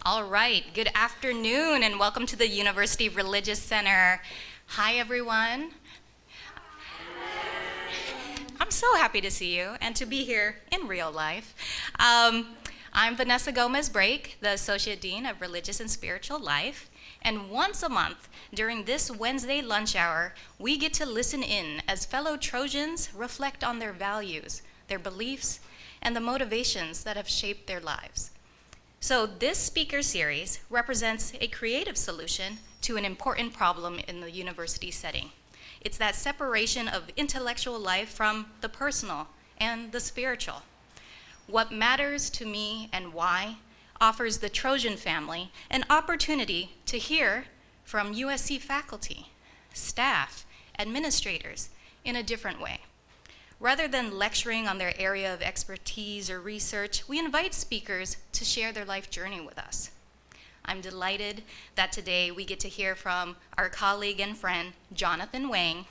All right, good afternoon and welcome to the University Religious Center. Hi everyone. I'm so happy to see you and to be here in real life. I'm Vanessa Gomez-Brake, the Associate Dean of Religious and Spiritual Life. And once a month, during this Wednesday lunch hour, we get to listen in as fellow Trojans reflect on their values, their beliefs, and the motivations that have shaped their lives. So this speaker series represents a creative solution to an important problem in the university setting. It's that separation of intellectual life from the personal and the spiritual. What matters to me and why offers the Trojan family an opportunity to hear from USC faculty, staff, administrators in a different way. Rather than lecturing on their area of expertise or research, we invite speakers to share their life journey with us. I'm delighted that today we get to hear from our colleague and friend, Jonathan Wang.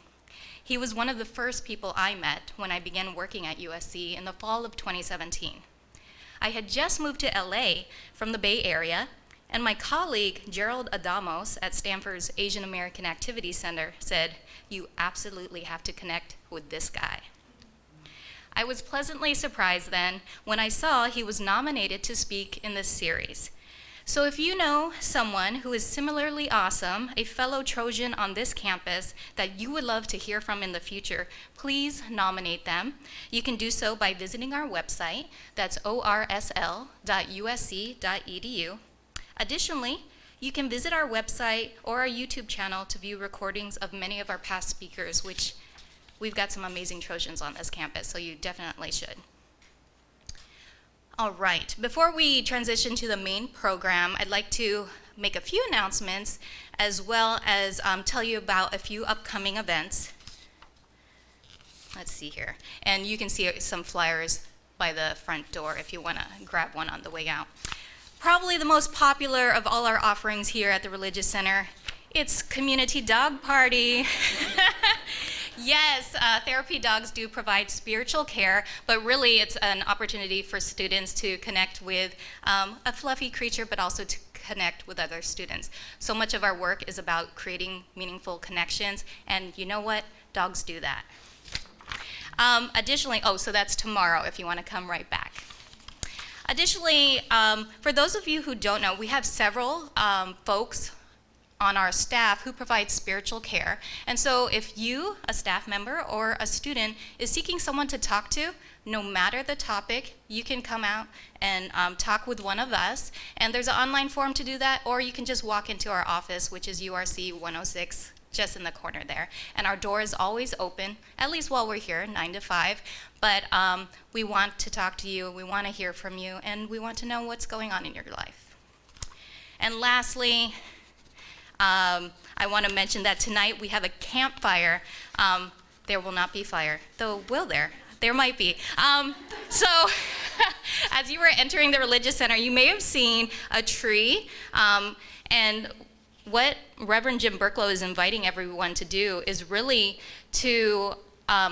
He was one of the first people I met when I began working at USC in the fall of 2017. I had just moved to LA from the Bay Area, and my colleague, Gerald Adamos at Stanford's Asian American Activities Center said, "You absolutely have to connect with this guy." I was pleasantly surprised then when I saw he was nominated to speak in this series. So if you know someone who is similarly awesome, a fellow Trojan on this campus that you would love to hear from in the future, please nominate them. You can do so by visiting our website, that's orsl.usc.edu. Additionally, you can visit our website or our YouTube channel to view recordings of many of our past speakers, which we've got some amazing Trojans on this campus, so you definitely should. All right, before we transition to the main program, I'd like to make a few announcements as well as tell you about a few upcoming events. Let's see here. And you can see some flyers by the front door if you want to grab one on the way out. Probably the most popular of all our offerings here at the Religious Center, it's Community Dog Party. Yes, therapy dogs do provide spiritual care, but really it's an opportunity for students to connect with a fluffy creature, but also to connect with other students. So much of our work is about creating meaningful connections, and you know what? Dogs do that. Additionally, so that's tomorrow if you want to come right back. Additionally, for those of you who don't know, we have several folks on our staff who provide spiritual care. And so if you, a staff member or a student, is seeking someone to talk to, no matter the topic, you can come out and talk with one of us. And there's an online form to do that, or you can just walk into our office, which is URC 106, just in the corner there. And our door is always open, at least while we're here, 9 to 5. But we want to talk to you, we want to hear from you, and we want to know what's going on in your life. And lastly, I want to mention that tonight we have a campfire. There will not be fire, though will there? There might be. So as you were entering the Religious Center, you may have seen a tree. And what Reverend Jim Burklow is inviting everyone to do is really to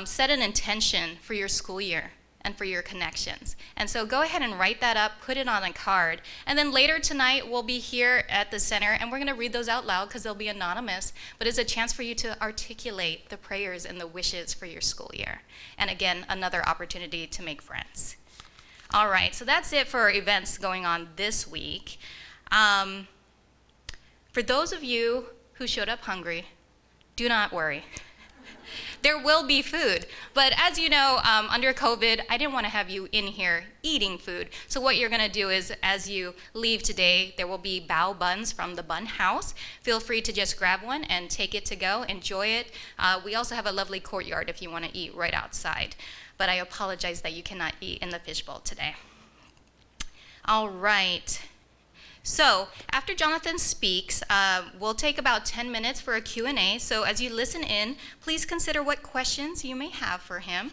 set an intention for your school year and for your connections. And so go ahead and write that up, put it on a card. And then later tonight, we'll be here at the center, and we're gonna read those out loud because they'll be anonymous, but it's a chance for you to articulate the prayers and the wishes for your school year. And again, another opportunity to make friends. All right, so that's it for events going on this week. For those of you who showed up hungry, do not worry. There will be food, but as you know, under COVID, I didn't want to have you in here eating food. So what you're gonna do is, as you leave today, there will be bao buns from the Bun House. Feel free to just grab one and take it to go, enjoy it. We also have a lovely courtyard if you want to eat right outside, but I apologize that you cannot eat in the fishbowl today. All right. So after Jonathan speaks, we'll take about 10 minutes for a Q&A. So as you listen in, please consider what questions you may have for him.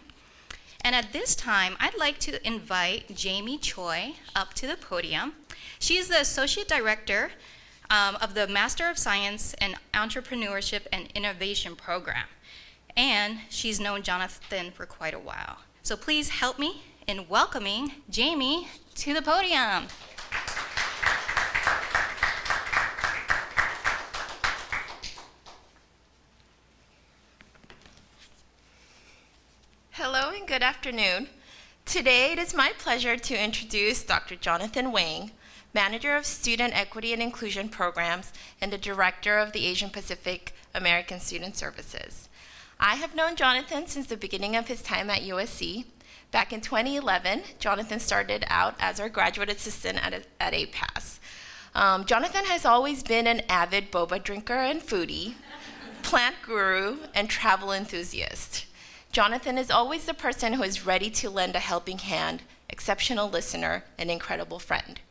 And at this time, I'd like to invite Jamie Choi up to the podium. She is the Associate Director of the Master of Science in Entrepreneurship and Innovation program. And she's known Jonathan for quite a while. So please help me in welcoming Jamie to the podium. and good afternoon. Today, it is my pleasure to introduce Dr. Jonathan Wang, Manager of Student Equity and Inclusion Programs and the Director of the Asian Pacific American Student Services. I have known Jonathan since the beginning of his time at USC. Back in 2011, Jonathan started out as our graduate assistant at APAS. Jonathan has always been an avid boba drinker and foodie, plant guru, and travel enthusiast. Jonathan is always the person who is ready to lend a helping hand, exceptional listener, and incredible friend.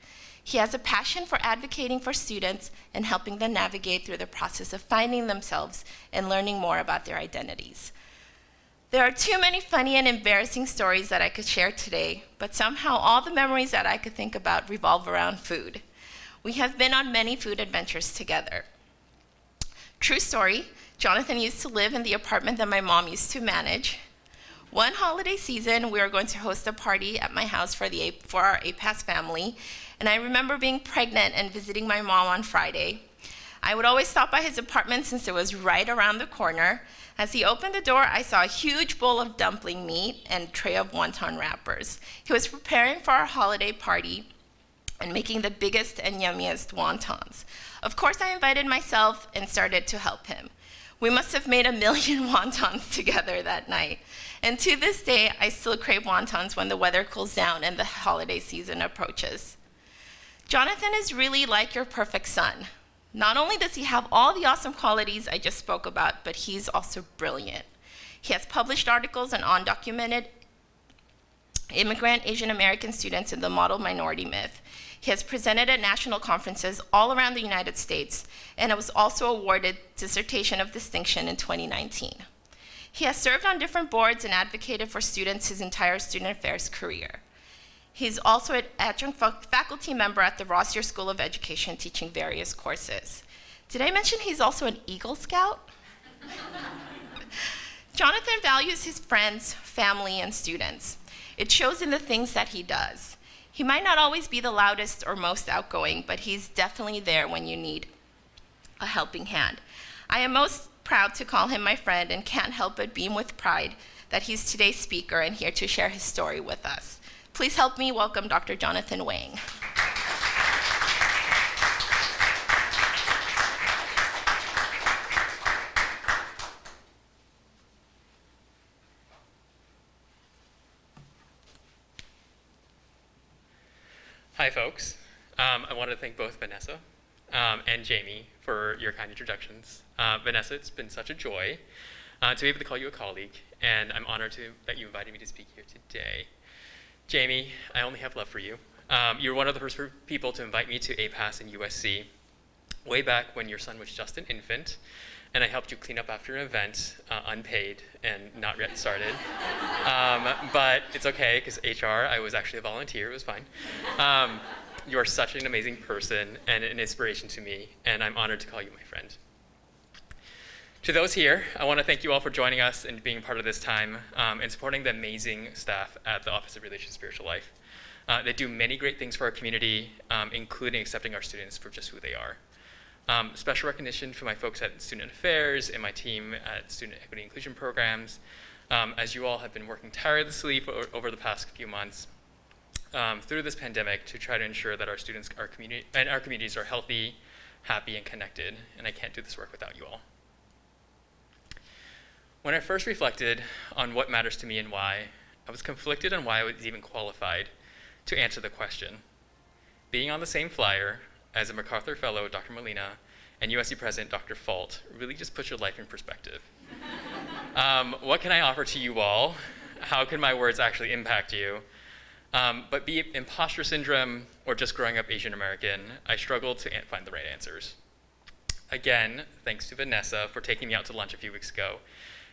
He has a passion for advocating for students and helping them navigate through the process of finding themselves and learning more about their identities. There are too many funny and embarrassing stories that I could share today, but somehow all the memories that I could think about revolve around food. We have been on many food adventures together. True story, Jonathan used to live in the apartment that my mom used to manage. One holiday season, we were going to host a party at my house for our APAS family, and I remember being pregnant and visiting my mom on Friday. I would always stop by his apartment since it was right around the corner. As he opened the door, I saw a huge bowl of dumpling meat and a tray of wonton wrappers. He was preparing for our holiday party and making the biggest and yummiest wontons. Of course, I invited myself and started to help him. We must have made 1 million wontons together that night. And to this day, I still crave wontons when the weather cools down and the holiday season approaches. Jonathan is really like your perfect son. Not only does he have all the awesome qualities I just spoke about, but he's also brilliant. He has published articles on undocumented immigrant Asian American students in the model minority myth. He has presented at national conferences all around the United States, and was also awarded Dissertation of Distinction in 2019. He has served on different boards and advocated for students his entire student affairs career. He's also an adjunct faculty member at the Rossier School of Education, teaching various courses. Did I mention he's also an Eagle Scout? Jonathan values his friends, family, and students. It shows in the things that he does. He might not always be the loudest or most outgoing, but he's definitely there when you need a helping hand. I am most proud to call him my friend and can't help but beam with pride that he's today's speaker and here to share his story with us. Please help me welcome Dr. Jonathan Wang. Hi, folks. I want to thank both Vanessa and Jamie for your kind introductions. Vanessa, it's been such a joy to be able to call you a colleague, and I'm honored that you invited me to speak here today. Jamie, I only have love for you. You were one of the first people to invite me to APAS and USC way back when your son was just an infant, and I helped you clean up after an event, unpaid and not yet started. But it's okay, because HR, I was actually a volunteer, it was fine. You are such an amazing person and an inspiration to me, and I'm honored to call you my friend. To those here, I want to thank you all for joining us and being part of this time and supporting the amazing staff at the Office of Religious and Spiritual Life. They do many great things for our community, including accepting our students for just who they are. Special recognition for my folks at Student Affairs and my team at Student Equity and Inclusion Programs, as you all have been working tirelessly over the past few months through this pandemic to try to ensure that our students, our communities are healthy, happy, and connected, and I can't do this work without you all. When I first reflected on what matters to me and why, I was conflicted on why I was even qualified to answer the question. Being on the same flyer as a MacArthur Fellow, Dr. Molina, and USC President, Dr. Fault, really just puts your life in perspective. What can I offer to you all? How can my words actually impact you? But be it imposter syndrome or just growing up Asian American, I struggled to find the right answers. Again, thanks to Vanessa for taking me out to lunch a few weeks ago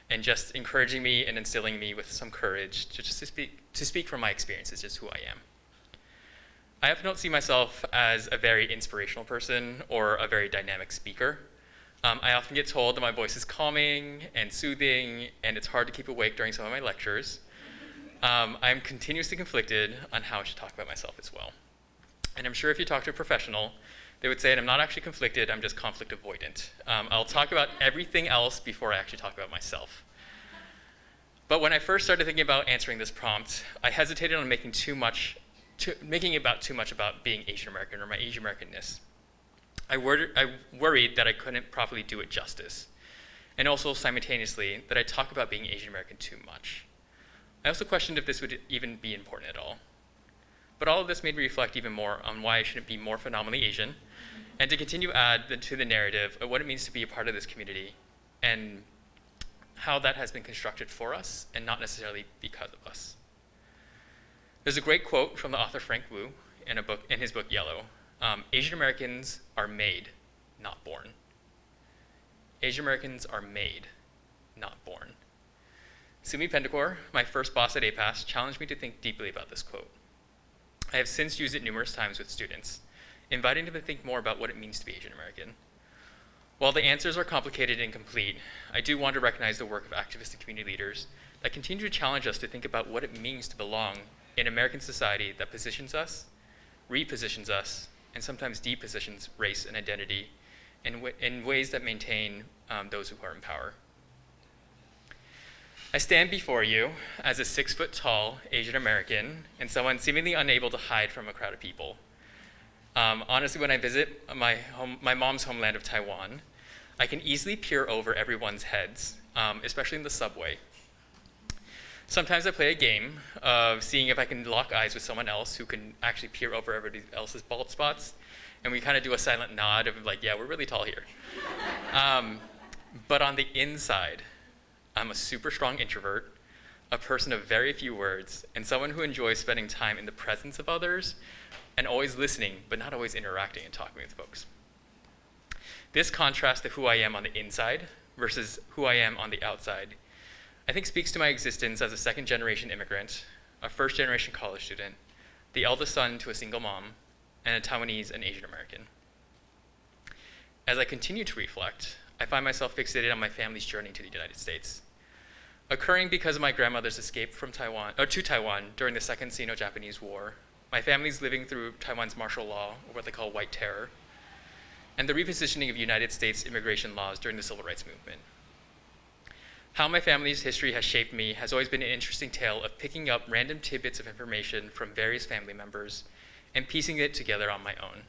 and just encouraging me and instilling me with some courage to speak from my experiences, just who I am. I often don't see myself as a very inspirational person or a very dynamic speaker. I often get told that my voice is calming and soothing, and it's hard to keep awake during some of my lectures. I'm continuously conflicted on how I should talk about myself as well. And I'm sure if you talk to a professional, they would say that I'm not actually conflicted, I'm just conflict avoidant. I'll talk about everything else before I actually talk about myself. But But when I first started thinking about answering this prompt, I hesitated on making it too much about being Asian American or my Asian Americanness. I worried that I couldn't properly do it justice, and also simultaneously that I talk about being Asian American too much. I also questioned if this would even be important at all. But all of this made me reflect even more on why I shouldn't be more phenomenally Asian, and to continue to add to the narrative of what it means to be a part of this community, and how that has been constructed for us and not necessarily because of us. There's a great quote from the author Frank Wu in his book Yellow. Asian Americans are made, not born. Asian Americans are made, not born. Sumi Pendekor, my first boss at APAS, challenged me to think deeply about this quote. I have since used it numerous times with students, inviting them to think more about what it means to be Asian American. While the answers are complicated and incomplete, I do want to recognize the work of activist and community leaders that continue to challenge us to think about what it means to belong in American society that positions us, repositions us, and sometimes depositions race and identity in ways that maintain those who are in power. I stand before you as a 6-foot-tall Asian American and someone seemingly unable to hide from a crowd of people. Honestly, when I visit my mom's homeland of Taiwan, I can easily peer over everyone's heads, especially in the subway. Sometimes I play a game of seeing if I can lock eyes with someone else who can actually peer over everybody else's bald spots, and we kind of do a silent nod of like, yeah, we're really tall here. But on the inside, I'm a super strong introvert, a person of very few words, and someone who enjoys spending time in the presence of others and always listening, but not always interacting and talking with folks. This contrast to who I am on the inside versus who I am on the outside, I think speaks to my existence as a second-generation immigrant, a first-generation college student, the eldest son to a single mom, and a Taiwanese and Asian American. As I continue to reflect, I find myself fixated on my family's journey to the United States, occurring because of my grandmother's escape from to Taiwan during the Second Sino-Japanese War, my family's living through Taiwan's martial law, or what they call white terror, and the repositioning of United States immigration laws during the Civil Rights Movement. How my family's history has shaped me has always been an interesting tale of picking up random tidbits of information from various family members and piecing it together on my own.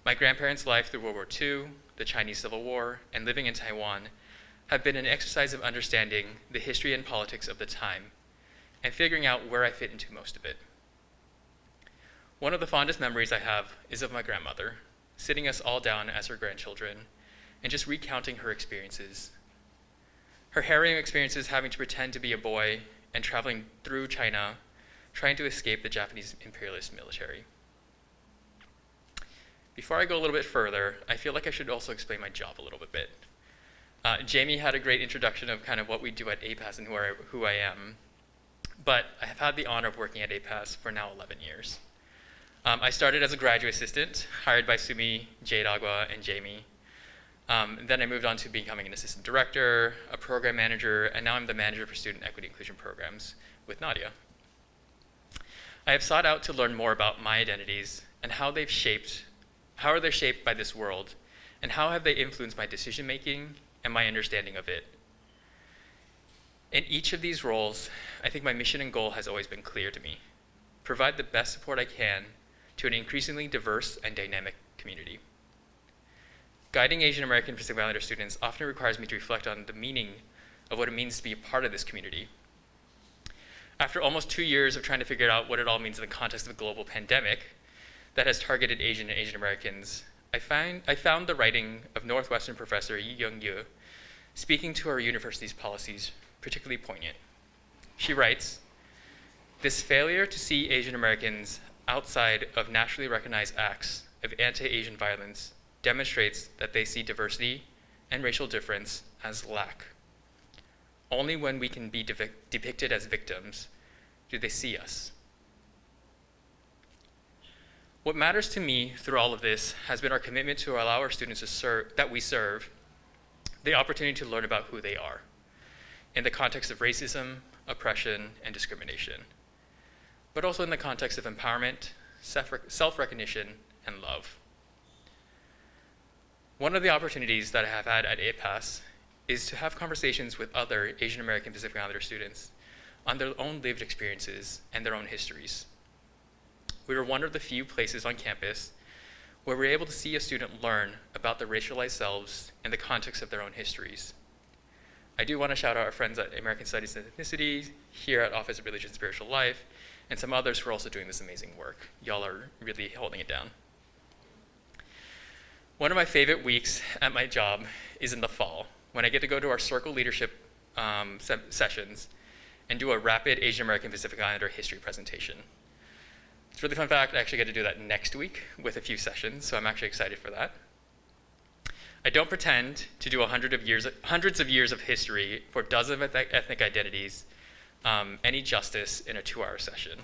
My grandparents' life through World War II, the Chinese Civil War, and living in Taiwan have been an exercise of understanding the history and politics of the time and figuring out where I fit into most of it. One of the fondest memories I have is of my grandmother, sitting us all down as her grandchildren and just recounting her experiences. Her harrowing experiences having to pretend to be a boy and traveling through China, trying to escape the Japanese imperialist military. Before I go a little bit further, I feel like I should also explain my job a little bit. Jamie had a great introduction of kind of what we do at APAS and who I am, but I have had the honor of working at APAS for now 11 years. I started as a graduate assistant, hired by Sumi, Jade Agua, and Jamie. Then I moved on to becoming an assistant director, a program manager, and now I'm the manager for student equity inclusion programs with Nadia. I have sought out to learn more about my identities and how are they shaped by this world, and how have they influenced my decision making and my understanding of it. In each of these roles, I think my mission and goal has always been clear to me: provide the best support I can to an increasingly diverse and dynamic community. Guiding Asian American Pacific Islander students often requires me to reflect on the meaning of what it means to be a part of this community. After almost 2 years of trying to figure out what it all means in the context of a global pandemic that has targeted Asian and Asian Americans, I found the writing of Northwestern professor Yi Young Yu speaking to our university's policies particularly poignant. She writes, "This failure to see Asian Americans outside of nationally recognized acts of anti-Asian violence demonstrates that they see diversity and racial difference as lack. Only when we can be depicted as victims do they see us." What matters to me through all of this has been our commitment to allow our students that we serve the opportunity to learn about who they are in the context of racism, oppression, and discrimination, but also in the context of empowerment, self-recognition, and love. One of the opportunities that I have had at APAS is to have conversations with other Asian American Pacific Islander students on their own lived experiences and their own histories. We were one of the few places on campus where we were able to see a student learn about their racialized selves and the context of their own histories. I do want to shout out our friends at American Studies and Ethnicity, here at Office of Religion and Spiritual Life, and some others who are also doing this amazing work. Y'all are really holding it down. One of my favorite weeks at my job is in the fall, when I get to go to our circle leadership sessions and do a rapid Asian American Pacific Islander history presentation. It's a really fun fact, I actually get to do that next week with a few sessions, so I'm actually excited for that. I don't pretend to do hundreds of years of history for dozens of ethnic identities any justice in a 2-hour session.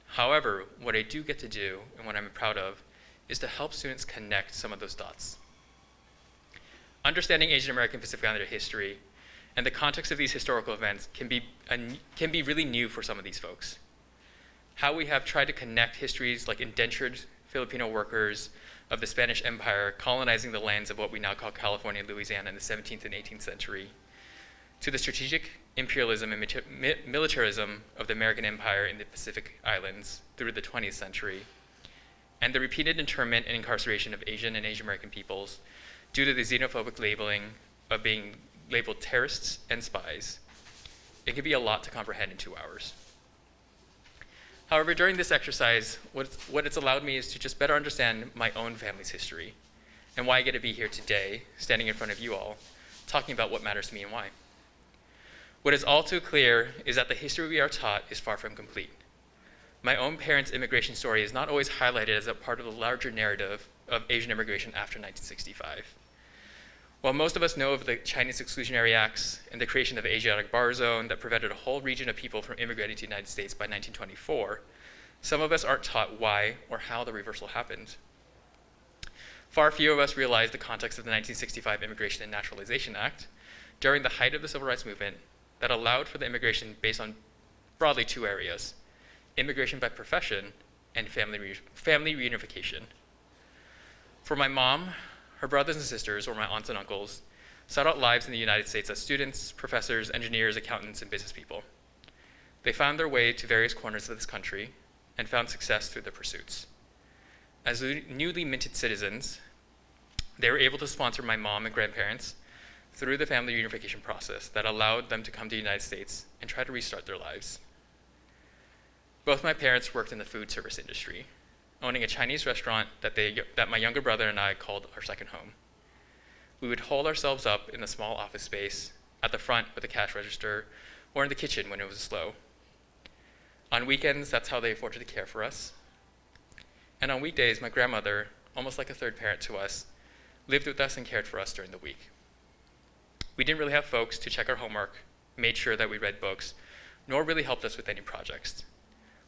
However, what I do get to do, and what I'm proud of, is to help students connect some of those dots. Understanding Asian American Pacific Islander history and the context of these historical events can be really new for some of these folks. How we have tried to connect histories like indentured Filipino workers of the Spanish Empire colonizing the lands of what we now call California and Louisiana in the 17th and 18th century, to the strategic imperialism and militarism of the American Empire in the Pacific Islands through the 20th century, and the repeated internment and incarceration of Asian and Asian American peoples due to the xenophobic labeling of being labeled terrorists and spies. It can be a lot to comprehend in 2 hours. However, during this exercise, what it's allowed me is to just better understand my own family's history and why I get to be here today, standing in front of you all, talking about what matters to me and why. What is all too clear is that the history we are taught is far from complete. My own parents' immigration story is not always highlighted as a part of the larger narrative of Asian immigration after 1965. While most of us know of the Chinese Exclusionary Acts and the creation of the Asiatic Bar Zone that prevented a whole region of people from immigrating to the United States by 1924, some of us aren't taught why or how the reversal happened. Far few of us realize the context of the 1965 Immigration and Naturalization Act during the height of the Civil Rights Movement that allowed for the immigration based on broadly 2 areas: immigration by profession and family reunification. For my mom, her brothers and sisters, or my aunts and uncles, sought out lives in the United States as students, professors, engineers, accountants, and business people. They found their way to various corners of this country and found success through their pursuits. As newly minted citizens, they were able to sponsor my mom and grandparents through the family reunification process that allowed them to come to the United States and try to restart their lives. Both my parents worked in the food service industry, owning a Chinese restaurant that my younger brother and I called our second home. We would hold ourselves up in the small office space at the front with a cash register or in the kitchen when it was slow. On weekends, that's how they afforded to care for us. And on weekdays, my grandmother, almost like a third parent to us, lived with us and cared for us during the week. We didn't really have folks to check our homework, made sure that we read books, nor really helped us with any projects.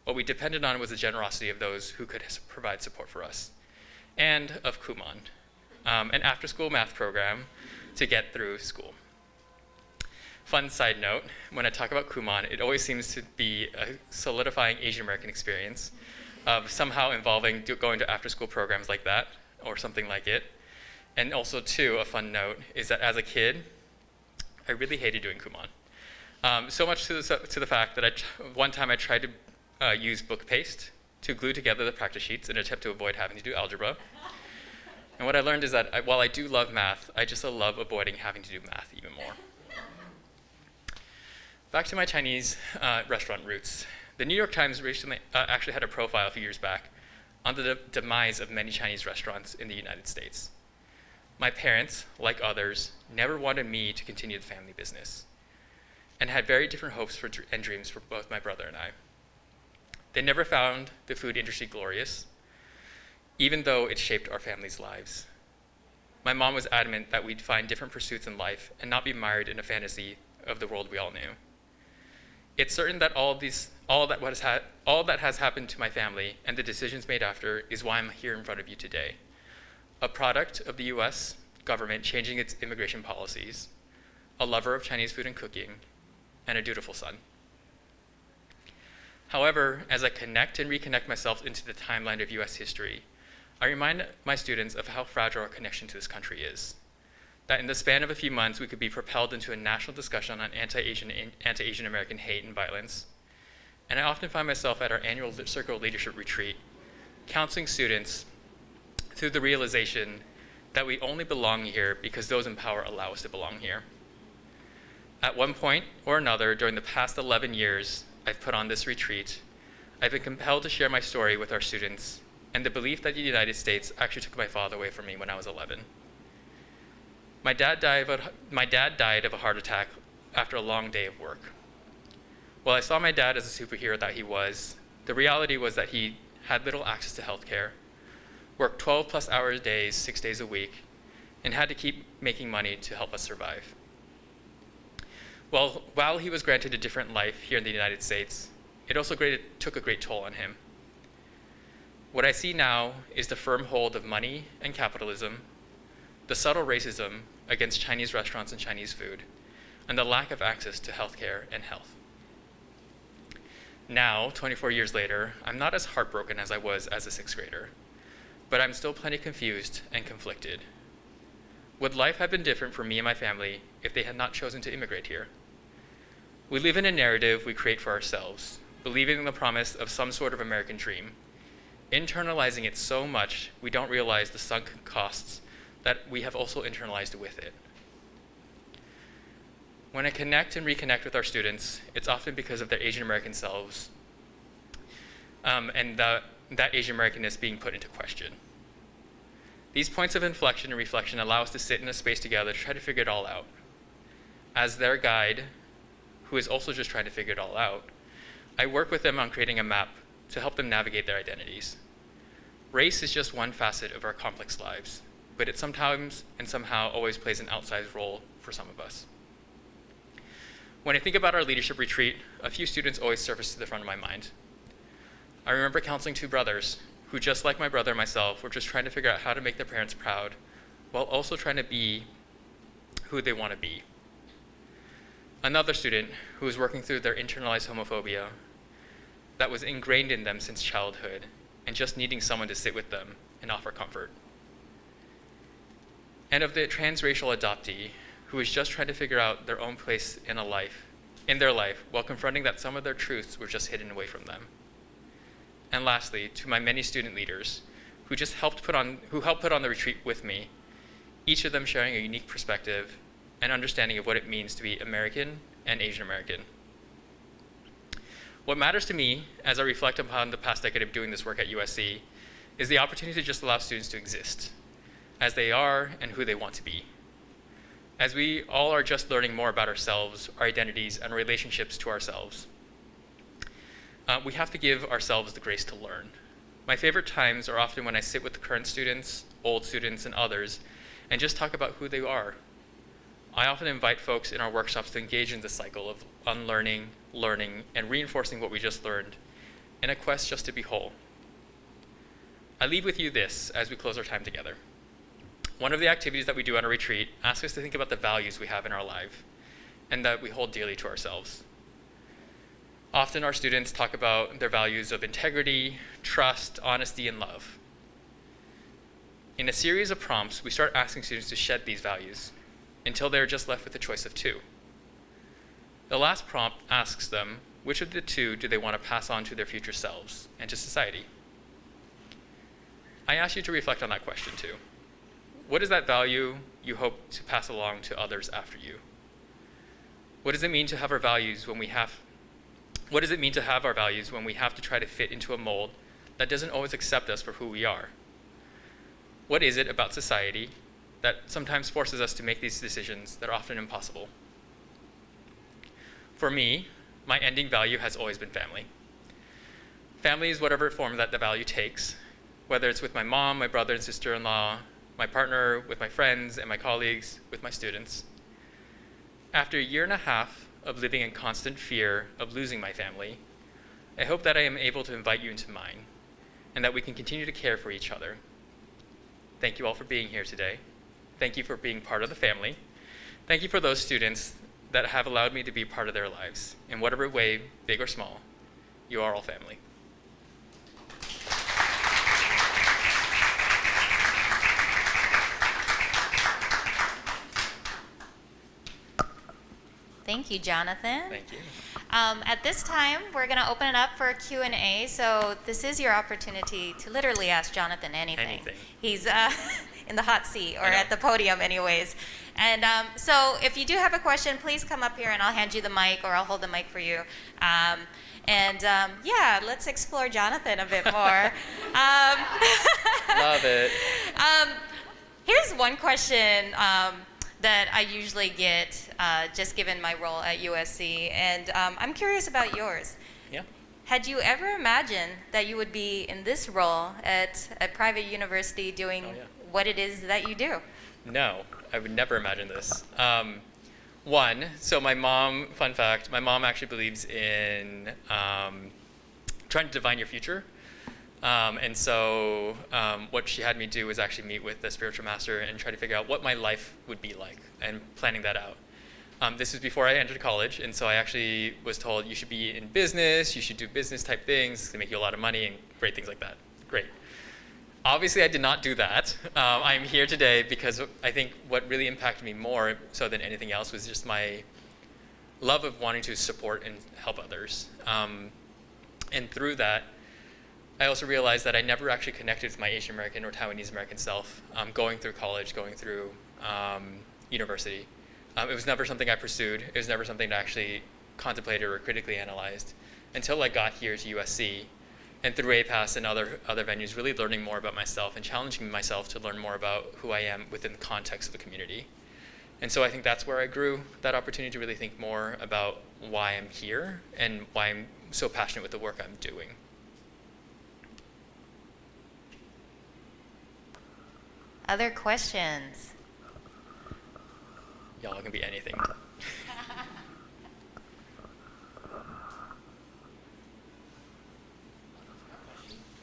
What we depended on was the generosity of those who could provide support for us, and of Kumon, an after-school math program to get through school. Fun side note, when I talk about Kumon, it always seems to be a solidifying Asian American experience of somehow involving going to after-school programs like that, or something like it. And also, too, a fun note is that as a kid, I really hated doing Kumon. So much to the fact that one time I tried to use book paste to glue together the practice sheets in an attempt to avoid having to do algebra. And what I learned is that while I do love math, I just love avoiding having to do math even more. Back to my Chinese restaurant roots. The New York Times recently actually had a profile a few years back on the demise of many Chinese restaurants in the United States. My parents, like others, never wanted me to continue the family business and had very different hopes and dreams for both my brother and I. They never found the food industry glorious, even though it shaped our family's lives. My mom was adamant that we'd find different pursuits in life and not be mired in a fantasy of the world we all knew. It's certain that all that has happened to my family and the decisions made after is why I'm here in front of you today. A product of the US government changing its immigration policies, a lover of Chinese food and cooking, and a dutiful son. However, as I connect and reconnect myself into the timeline of US history, I remind my students of how fragile our connection to this country is. that in the span of a few months, we could be propelled into a national discussion on anti-Asian American hate and violence. And I often find myself at our annual Circle Leadership Retreat, counseling students through the realization that we only belong here because those in power allow us to belong here. At one point or another during the past 11 years I've put on this retreat, I've been compelled to share my story with our students and the belief that the United States actually took my father away from me when I was 11. My dad died of a heart attack after a long day of work. While I saw my dad as a superhero that he was, the reality was that he had little access to health care, worked 12+ hour days, 6 days a week, and had to keep making money to help us survive. Well, while he was granted a different life here in the United States, it also took a great toll on him. What I see now is the firm hold of money and capitalism, the subtle racism against Chinese restaurants and Chinese food, and the lack of access to healthcare and health. Now, 24 years later, I'm not as heartbroken as I was as a 6th grader, but I'm still plenty confused and conflicted. Would life have been different for me and my family if they had not chosen to immigrate here? We live in a narrative we create for ourselves, believing in the promise of some sort of American dream, internalizing it so much we don't realize the sunk costs that we have also internalized with it. When I connect and reconnect with our students, it's often because of their Asian American selves and that Asian Americanness being put into question. These points of inflection and reflection allow us to sit in a space together to try to figure it all out. As their guide, who is also just trying to figure it all out, I work with them on creating a map to help them navigate their identities. Race is just one facet of our complex lives, but it sometimes and somehow always plays an outsized role for some of us. When I think about our leadership retreat, a few students always surface to the front of my mind. I remember counseling 2 brothers who, just like my brother and myself, were just trying to figure out how to make their parents proud while also trying to be who they want to be. Another student who was working through their internalized homophobia that was ingrained in them since childhood and just needing someone to sit with them and offer comfort. And of the transracial adoptee who was just trying to figure out their own place in their life while confronting that some of their truths were just hidden away from them. And lastly, to my many student leaders who helped put on the retreat with me, each of them sharing a unique perspective and understanding of what it means to be American and Asian American. What matters to me as I reflect upon the past decade of doing this work at USC is the opportunity to just allow students to exist as they are and who they want to be. As we all are just learning more about ourselves, our identities, and relationships to ourselves, we have to give ourselves the grace to learn. My favorite times are often when I sit with the current students, old students, and others, and just talk about who they are. I often invite folks in our workshops to engage in the cycle of unlearning, learning, and reinforcing what we just learned in a quest just to be whole. I leave with you this as we close our time together. One of the activities that we do on a retreat asks us to think about the values we have in our life and that we hold dearly to ourselves. Often our students talk about their values of integrity, trust, honesty, and love. In a series of prompts, we start asking students to shed these values until they're just left with a choice of 2. The last prompt asks them which of the 2 do they want to pass on to their future selves and to society. I ask you to reflect on that question too. What is that value you hope to pass along to others after you? What does it mean to have our values when we have to try to fit into a mold that doesn't always accept us for who we are? What is it about society that sometimes forces us to make these decisions that are often impossible? For me, my ending value has always been family. Family is whatever form that the value takes, whether it's with my mom, my brother and sister-in-law, my partner, with my friends and my colleagues, with my students. After a 1.5 years of living in constant fear of losing my family, I hope that I am able to invite you into mine and that we can continue to care for each other. Thank you all for being here today. Thank you for being part of the family. Thank you for those students that have allowed me to be part of their lives. In whatever way, big or small, you are all family. Thank you, Jonathan. Thank you. At this time, we're going to open it up for a Q&A. So this is your opportunity to literally ask Jonathan anything. Anything. He's in the hot seat, or I know. at the podium anyways. And so if you do have a question, please come up here and I'll hand you the mic, or I'll hold the mic for you. Yeah, let's explore Jonathan a bit more. Love it. Here's one question that I usually get, just given my role at USC, and I'm curious about yours. Yeah. Had you ever imagined that you would be in this role at a private university doing what it is that you do? No, I would never imagine this. One, so my mom, fun fact, my mom actually believes in trying to divine your future. And so what she had me do was actually meet with the spiritual master and try to figure out what my life would be like and planning that out. This was before I entered college, and so I actually was told you should be in business, you should do business type things to make you a lot of money and great things like that. Great. Obviously, I did not do that. I'm here today because I think what really impacted me more so than anything else was just my love of wanting to support and help others. And through that, I also realized that I never actually connected with my Asian American or Taiwanese American self going through college, going through university. It was never something I pursued. It was never something I actually contemplated or critically analyzed until I got here to USC. And through APAS and other venues, really learning more about myself and challenging myself to learn more about who I am within the context of the community. And so I think that's where I grew that opportunity to really think more about why I'm here and why I'm so passionate with the work I'm doing. Other questions? Y'all can be anything.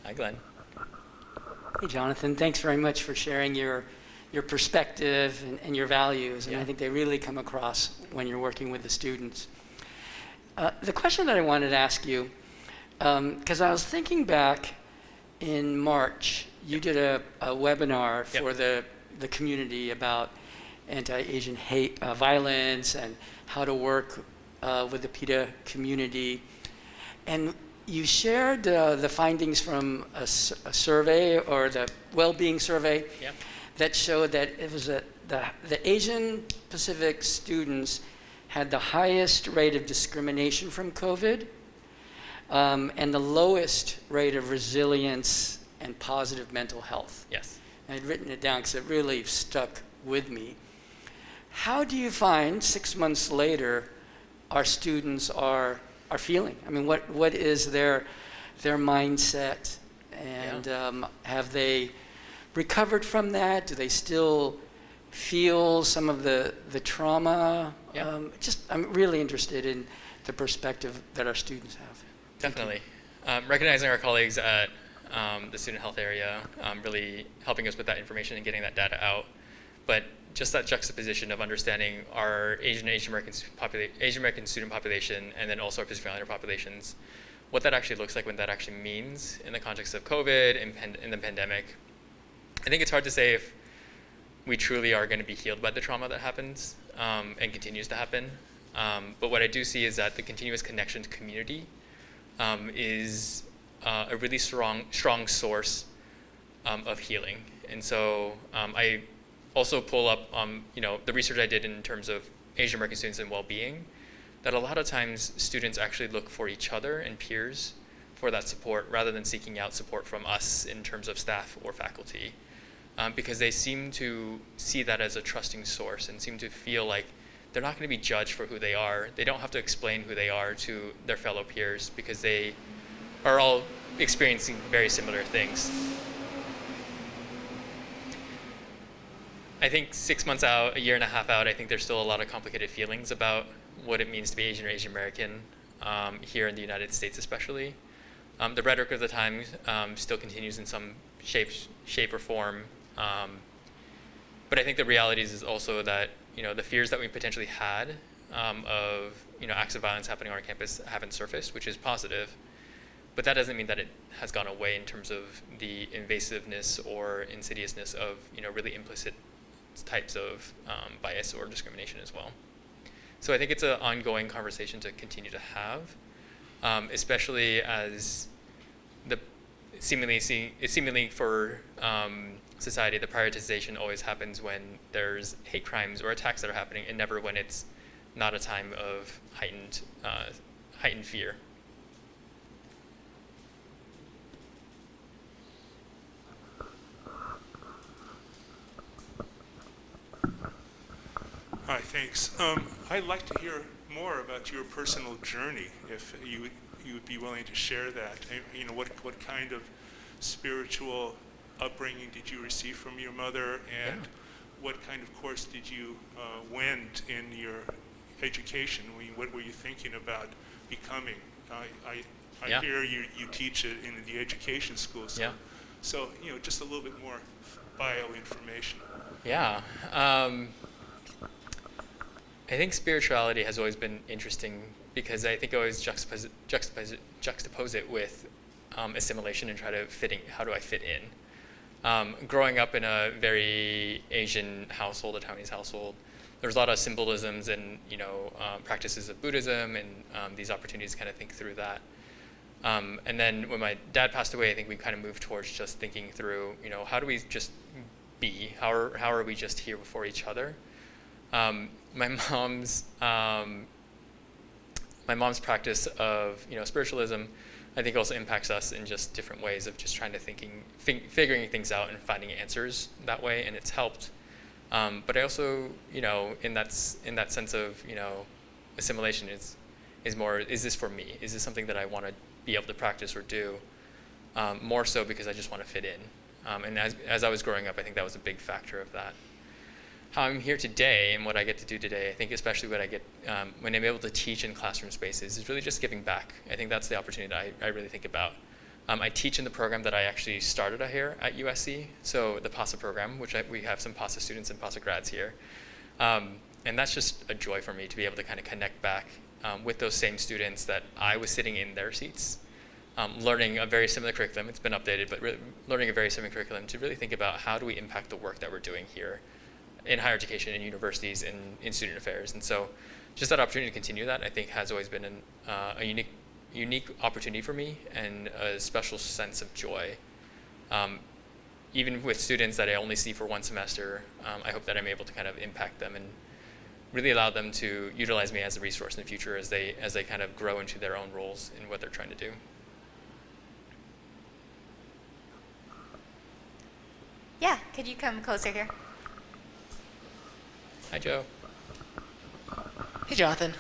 Hi, Glenn. Hey, Jonathan. Thanks very much for sharing your perspective and your values. And I think they really come across when you're working with the students. The question that I wanted to ask you, because I was thinking back in March, you did a webinar for the community about anti-Asian hate, violence, and how to work with the PETA community. And you shared the findings from a survey, or the well-being survey, that showed that it was the Asian Pacific students had the highest rate of discrimination from COVID, and the lowest rate of resilience and positive mental health. Yes. And I'd written it down because it really stuck with me. How do you find 6 months later our students are feeling? I mean, what is their mindset, and have they recovered from that? Do they still feel some of the trauma? I'm really interested in the perspective that our students have. Definitely. Recognizing our colleagues at the student health area, really helping us with that information and getting that data out. But just that juxtaposition of understanding our Asian American student population, and then also our Pacific Islander populations, what that actually looks like, what that actually means in the context of COVID and in the pandemic. I think it's hard to say if we truly are going to be healed by the trauma that happens and continues to happen. But what I do see is that the continuous connection to community is a really strong source of healing. And so I also pull up the research I did in terms of Asian American students and well-being, that a lot of times students actually look for each other and peers for that support rather than seeking out support from us in terms of staff or faculty, because they seem to see that as a trusting source and seem to feel like they're not going to be judged for who they are. They don't have to explain who they are to their fellow peers because they are all experiencing very similar things. I think 6 months out, a year and a half out, I think there's still a lot of complicated feelings about what it means to be Asian or Asian American here in the United States especially. The rhetoric of the time still continues in some shape or form. But I think the reality is also that the fears that we potentially had of acts of violence happening on our campus haven't surfaced, which is positive. But that doesn't mean that it has gone away in terms of the invasiveness or insidiousness of really implicit types of bias or discrimination as well. So I think it's an ongoing conversation to continue to have, especially as seemingly for society, the prioritization always happens when there's hate crimes or attacks that are happening, and never when it's not a time of heightened fear. Hi, thanks. I'd like to hear more about your personal journey, if you would be willing to share that. You know, what kind of spiritual upbringing did you receive from your mother, and what kind of course did you wend in your education? What were you thinking about becoming? I hear you teach it in the education school, so you know, just a little bit more bio information. Yeah. I think spirituality has always been interesting because I think I always juxtapose it with assimilation and try to how do I fit in? Growing up in a very Asian household, a Taiwanese household, there's a lot of symbolisms and practices of Buddhism and these opportunities to kind of think through that. And then when my dad passed away, I think we kind of moved towards just thinking through, how do we just be? How are we just here before each other? My mom's practice of spiritualism, I think, also impacts us in just different ways of just trying to figuring things out and finding answers that way, and it's helped. But I also, in that sense of assimilation is more, is this for me? Is this something that I want to be able to practice or do? More so because I just want to fit in. And as I was growing up, I think that was a big factor of that. How I'm here today and what I get to do today, I think especially what I get when I'm able to teach in classroom spaces is really just giving back. I think that's the opportunity that I really think about. I teach in the program that I actually started here at USC, so the PASA program, which we have some PASA students and PASA grads here. And that's just a joy for me to be able to kind of connect back with those same students that I was sitting in their seats, learning a very similar curriculum. It's been updated, but learning a very similar curriculum to really think about how do we impact the work that we're doing here in higher education, in universities, in student affairs. And so just that opportunity to continue that, I think, has always been a unique opportunity for me and a special sense of joy. Even with students that I only see for one semester, I hope that I'm able to kind of impact them and really allow them to utilize me as a resource in the future as they kind of grow into their own roles in what they're trying to do. Yeah, could you come closer here? Hi, Joe. Hey, Jonathan.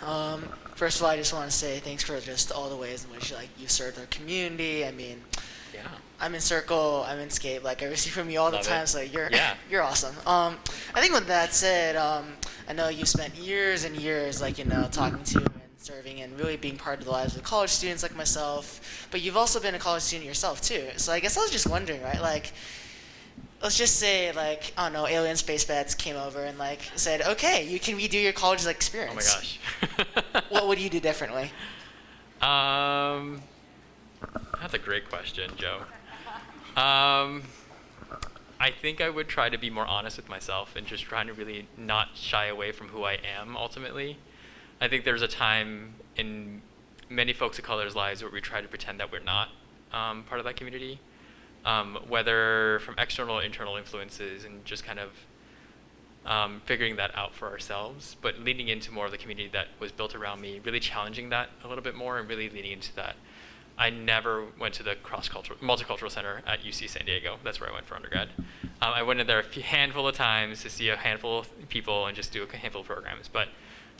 First of all, I just want to say thanks for just all the ways in which you served our community. I mean, Yeah. I'm in Circle, I'm in Scape. I receive from you all the Love time. it. So you're Yeah. you're awesome. I think with that said, I know you spent years and years talking to and serving and really being part of the lives of college students like myself. But you've also been a college student yourself too. So I guess I was just wondering, right? Let's just say, I don't know, alien space vets came over and said, okay, you can redo your college experience. Oh my gosh. What would you do differently? That's a great question, Joe. I think I would try to be more honest with myself and just trying to really not shy away from who I am ultimately. I think there's a time in many folks of color's lives where we try to pretend that we're not part of that community. Whether from external or internal influences, and just kind of figuring that out for ourselves, but leaning into more of the community that was built around me, really challenging that a little bit more and really leaning into that. I never went to the multicultural center at UC San Diego. That's where I went for undergrad. I went in there a handful of times to see a handful of people and just do a handful of programs. But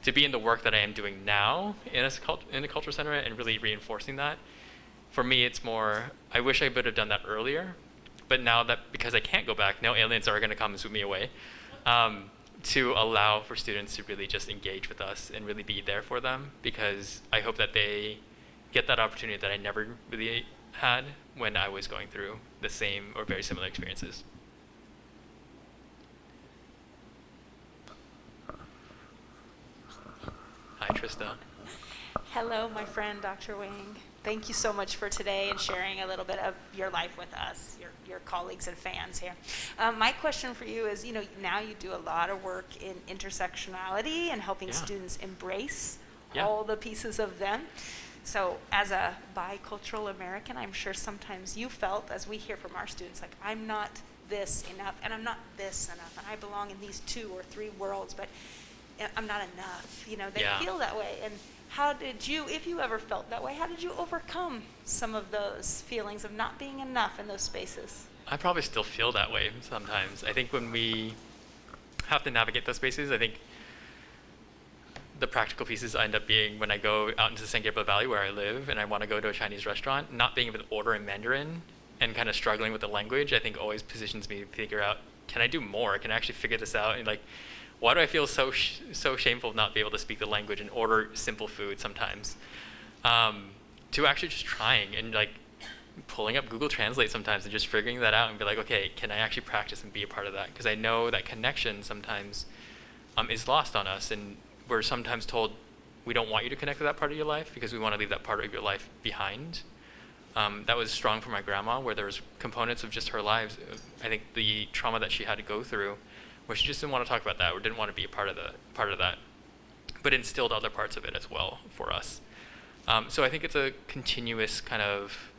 to be in the work that I am doing now in a cultural center and really reinforcing that, for me, it's more, I wish I would have done that earlier, but now that, because I can't go back, no aliens are going to come and swoop me away, to allow for students to really just engage with us and really be there for them, because I hope that they get that opportunity that I never really had when I was going through the same or very similar experiences. Hi, Trista. Hello, my friend, Dr. Wang. Thank you so much for today and sharing a little bit of your life with us, your colleagues and fans here. My question for you is, now you do a lot of work in intersectionality and helping students embrace all the pieces of them. So as a bicultural American, I'm sure sometimes you felt, as we hear from our students, like, I'm not this enough, and I'm not this enough, and I belong in these 2 or 3 worlds, but I'm not enough. They feel that way. And how did you, if you ever felt that way, how did you overcome some of those feelings of not being enough in those spaces? I probably still feel that way sometimes. I think when we have to navigate those spaces, I think the practical pieces end up being when I go out into the San Gabriel Valley where I live and I want to go to a Chinese restaurant, not being able to order in Mandarin and kind of struggling with the language, I think always positions me to figure out, can I do more? Can I actually figure this out? And like, why do I feel so shameful of not being able to speak the language and order simple food sometimes? To actually just trying and like pulling up Google Translate sometimes and just figuring that out and be like, okay, can I actually practice and be a part of that? Because I know that connection sometimes is lost on us, and we're sometimes told we don't want you to connect with that part of your life because we want to leave that part of your life behind. That was strong for my grandma, where there was components of just her lives, I think the trauma that she had to go through, where she just didn't want to talk about that or didn't want to be a part of that, but instilled other parts of it as well for us. So I think it's a continuous kind of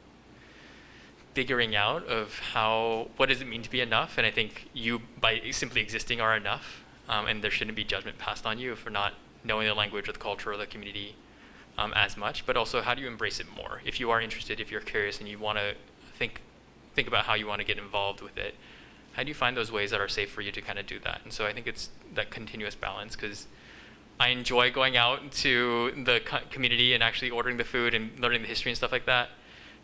figuring out of what does it mean to be enough, and I think you, by simply existing, are enough, and there shouldn't be judgment passed on you for not knowing the language or the culture or the community as much, but also how do you embrace it more? If you are interested, if you're curious, and you want to think about how you want to get involved with it, how do you find those ways that are safe for you to kind of do that? And so I think it's that continuous balance, because I enjoy going out to the community and actually ordering the food and learning the history and stuff like that,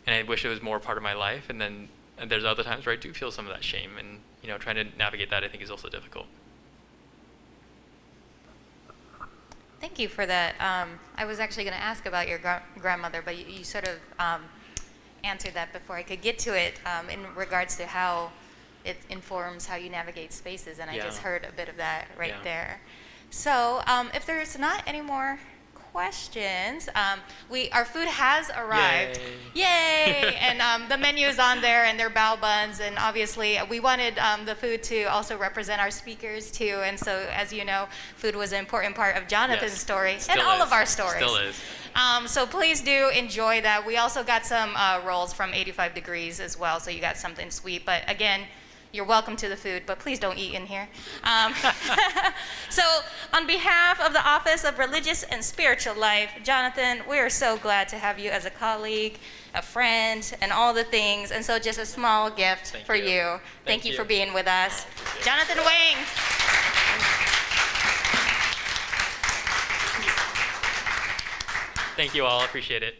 and I wish it was more part of my life. And then there's other times where I do feel some of that shame, and trying to navigate that I think is also difficult. Thank you for that. I was actually going to ask about your grandmother, but you sort of answered that before I could get to it, in regards to how it informs how you navigate spaces, and I just heard a bit of that right there. So if there's not any more questions, our food has arrived. Yay! And the menu is on there, and they're bao buns, and obviously we wanted the food to also represent our speakers too, and so as you know, food was an important part of Jonathan's story and all of our stories. Still is. So please do enjoy that. We also got some rolls from 85 Degrees as well, so you got something sweet, but again, you're welcome to the food, but please don't eat in here. So on behalf of the Office of Religious and Spiritual Life, Jonathan, we are so glad to have you as a colleague, a friend, and all the things. And so just a small gift for you. Thank you for being with us. Jonathan Wang. Thank you all. Appreciate it.